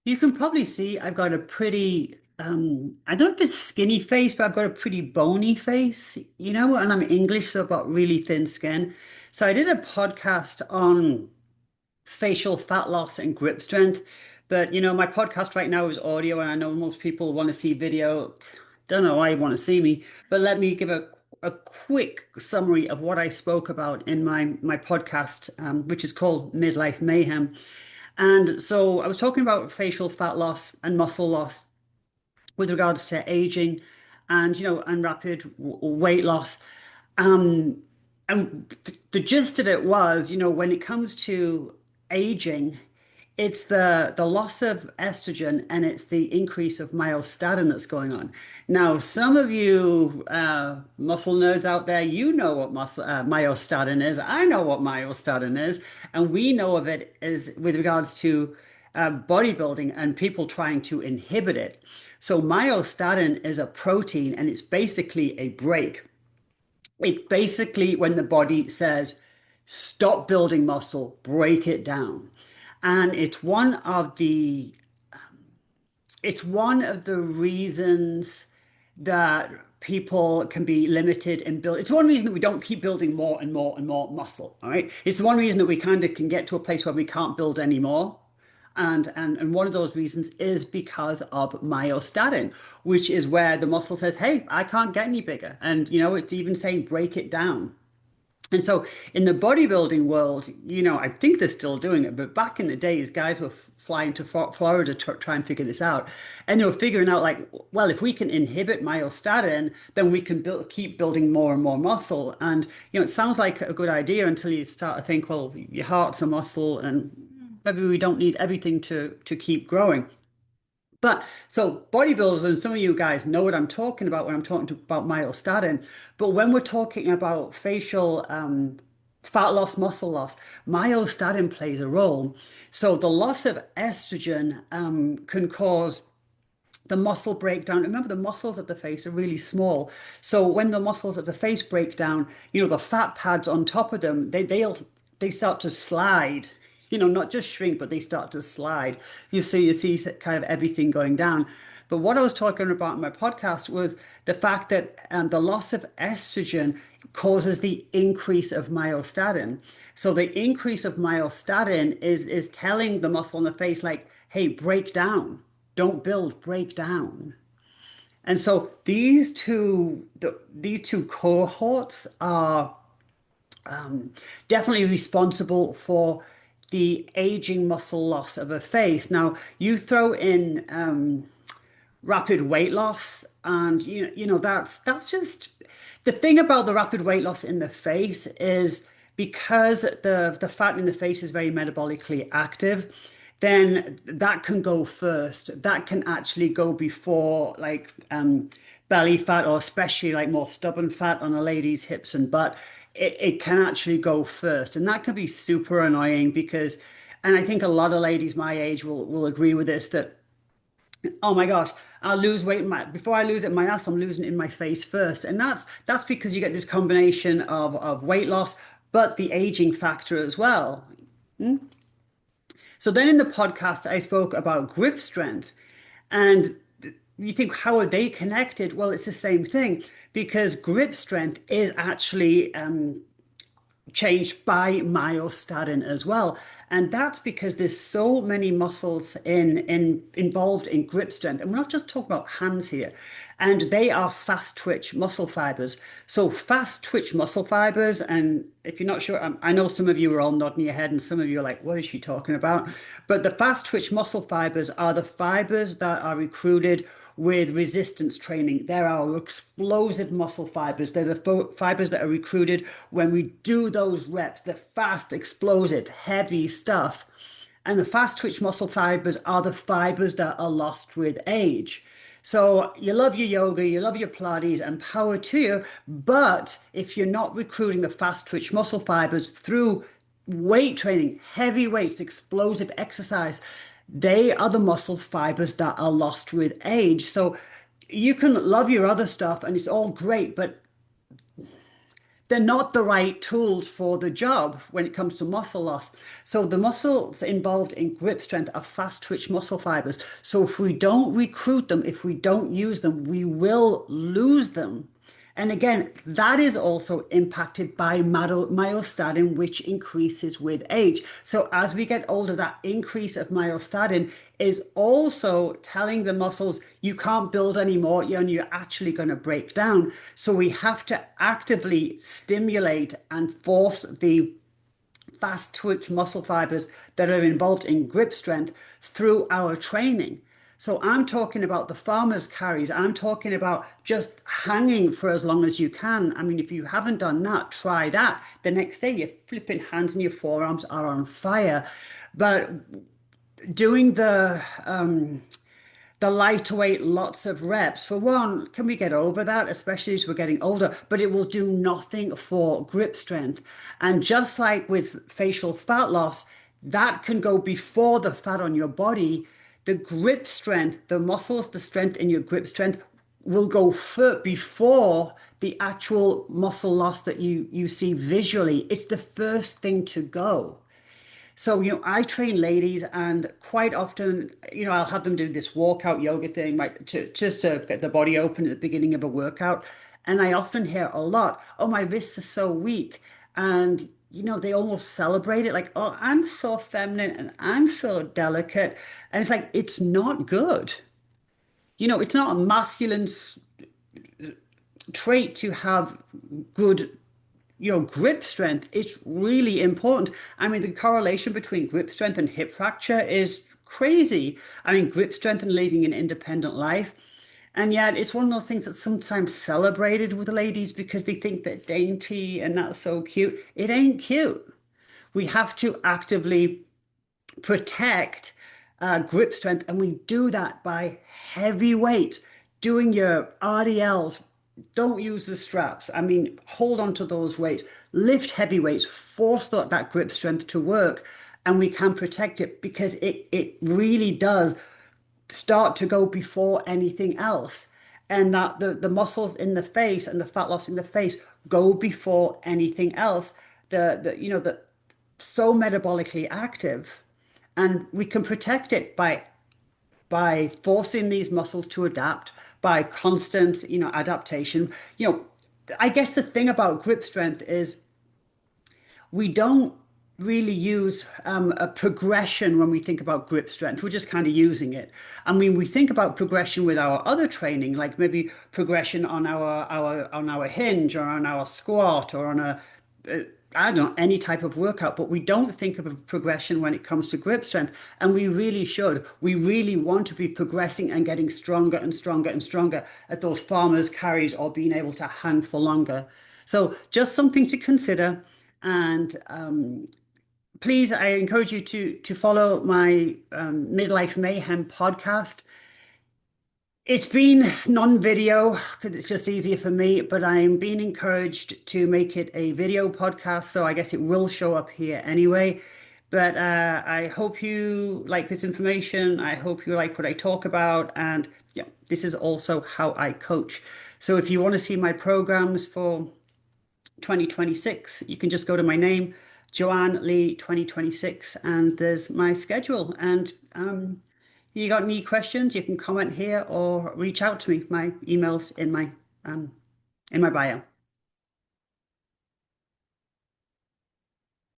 You can probably see I've got a pretty, I don't know if it's skinny face, but I've got a pretty bony face, and I'm English, so I've got really thin skin. So I did a podcast on facial fat loss and grip strength. But my podcast right now is audio, and I know most people want to see video. Don't know why you want to see me, but let me give a quick summary of what I spoke about in my podcast, which is called Midlife Mayhem. And so I was talking about facial fat loss and muscle loss with regards to aging and and rapid weight loss. Um, and the gist of it was, when it comes to aging, it's the loss of estrogen and it's the increase of myostatin that's going on. Now, some of you muscle nerds out there, you know what myostatin is. I know what myostatin is, and we know of it as with regards to bodybuilding and people trying to inhibit it. So myostatin is a protein, and it's basically a brake. It basically, when the body says, stop building muscle, break it down. And it's one of the reasons that people can be limited in build. It's one reason that we don't keep building more and more and more muscle. All right. It's the one reason that we kind of can get to a place where we can't build anymore. And one of those reasons is because of myostatin, which is where the muscle says, hey, I can't get any bigger. And it's even saying break it down. And so in the bodybuilding world, I think they're still doing it, but back in the days, guys were flying to Florida to try and figure this out. And they were figuring out like, well, if we can inhibit myostatin, then we can keep building more and more muscle. And, it sounds like a good idea until you start to think, well, your heart's a muscle and maybe we don't need everything to keep growing. But so bodybuilders and some of you guys know what I'm talking about when I'm talking about myostatin. But when we're talking about facial fat loss, muscle loss, myostatin plays a role. So the loss of estrogen can cause the muscle breakdown. Remember, the muscles of the face are really small. So when the muscles of the face break down, the fat pads on top of them, they start to slide. Not just shrink, but they start to slide. You see kind of everything going down. But what I was talking about in my podcast was the fact that the loss of estrogen causes the increase of myostatin. So the increase of myostatin is telling the muscle in the face like, hey, break down. Don't build, break down. And so these two cohorts are definitely responsible for the aging muscle loss of a face. Now, you throw in rapid weight loss, and that's just the thing about the rapid weight loss in the face is because the fat in the face is very metabolically active, then that can go first. That can actually go before like belly fat, or especially like more stubborn fat on a lady's hips and butt. It can actually go first. And that can be super annoying because, and I think a lot of ladies my age will agree with this, that oh my gosh, I'll lose weight before I lose it in my ass, I'm losing it in my face first. And that's because you get this combination of weight loss, but the aging factor as well. So then in the podcast, I spoke about grip strength. And you think, how are they connected? Well, it's the same thing because grip strength is actually changed by myostatin as well. And that's because there's so many muscles involved in grip strength. And we're not just talking about hands here. And they are fast twitch muscle fibers. So fast twitch muscle fibers, and if you're not sure, I know some of you are all nodding your head and some of you are like, what is she talking about? But the fast twitch muscle fibers are the fibers that are recruited with resistance training. There are explosive muscle fibers. They're the fibers that are recruited when we do those reps, the fast, explosive, heavy stuff. And the fast twitch muscle fibers are the fibers that are lost with age. So you love your yoga, you love your Pilates, and power to you. But if you're not recruiting the fast twitch muscle fibers through weight training, heavy weights, explosive exercise, they are the muscle fibers that are lost with age. So you can love your other stuff and it's all great, but they're not the right tools for the job when it comes to muscle loss. So the muscles involved in grip strength are fast twitch muscle fibers. So if we don't recruit them, if we don't use them, we will lose them. And again, that is also impacted by myostatin, which increases with age. So as we get older, that increase of myostatin is also telling the muscles you can't build anymore and you're actually going to break down. So we have to actively stimulate and force the fast twitch muscle fibers that are involved in grip strength through our training. So I'm talking about the farmer's carries. I'm talking about just hanging for as long as you can. I mean, if you haven't done that, try that. The next day, your flipping hands and your forearms are on fire. But doing the lighter weight, lots of reps. For one, can we get over that, especially as we're getting older? But it will do nothing for grip strength. And just like with facial fat loss, that can go before the fat on your body. The grip strength, the muscles, the strength in your grip strength will go before the actual muscle loss that you see visually. It's the first thing to go. So, I train ladies, and quite often, I'll have them do this walkout yoga thing, right, just to get the body open at the beginning of a workout. And I often hear a lot, oh, my wrists are so weak. And, they almost celebrate it like, oh, I'm so feminine and I'm so delicate. And it's like, it's not good. It's not a masculine trait to have good grip strength. It's really important. I mean, the correlation between grip strength and hip fracture is crazy. I mean, grip strength and leading an independent life. And yet it's one of those things that's sometimes celebrated with the ladies because they think they're dainty and that's so cute. It ain't cute. We have to actively protect grip strength, and we do that by heavy weights, doing your RDLs. Don't use the straps. I mean, hold on to those weights, lift heavy weights, force that grip strength to work, and we can protect it because it really does start to go before anything else. And that the muscles in the face and the fat loss in the face go before anything else. The so metabolically active, and we can protect it by forcing these muscles to adapt, by constant, adaptation. I guess the thing about grip strength is we don't really use a progression when we think about grip strength. We're just kind of using it. I mean, we think about progression with our other training, like maybe progression on our hinge or on our squat or on I don't know, any type of workout, but we don't think of a progression when it comes to grip strength. And we really should. We really want to be progressing and getting stronger and stronger and stronger at those farmers carries or being able to hang for longer. So just something to consider. And please, I encourage you to follow my Midlife Mayhem podcast. It's been non-video because it's just easier for me, but I'm being encouraged to make it a video podcast, so I guess it will show up here anyway. But I hope you like this information. I hope you like what I talk about, and yeah, this is also how I coach. So if you want to see my programs for 2026, you can just go to my name, Joanne Lee 2026, and there's my schedule. And you got any questions, you can comment here or reach out to me. My email's in my bio.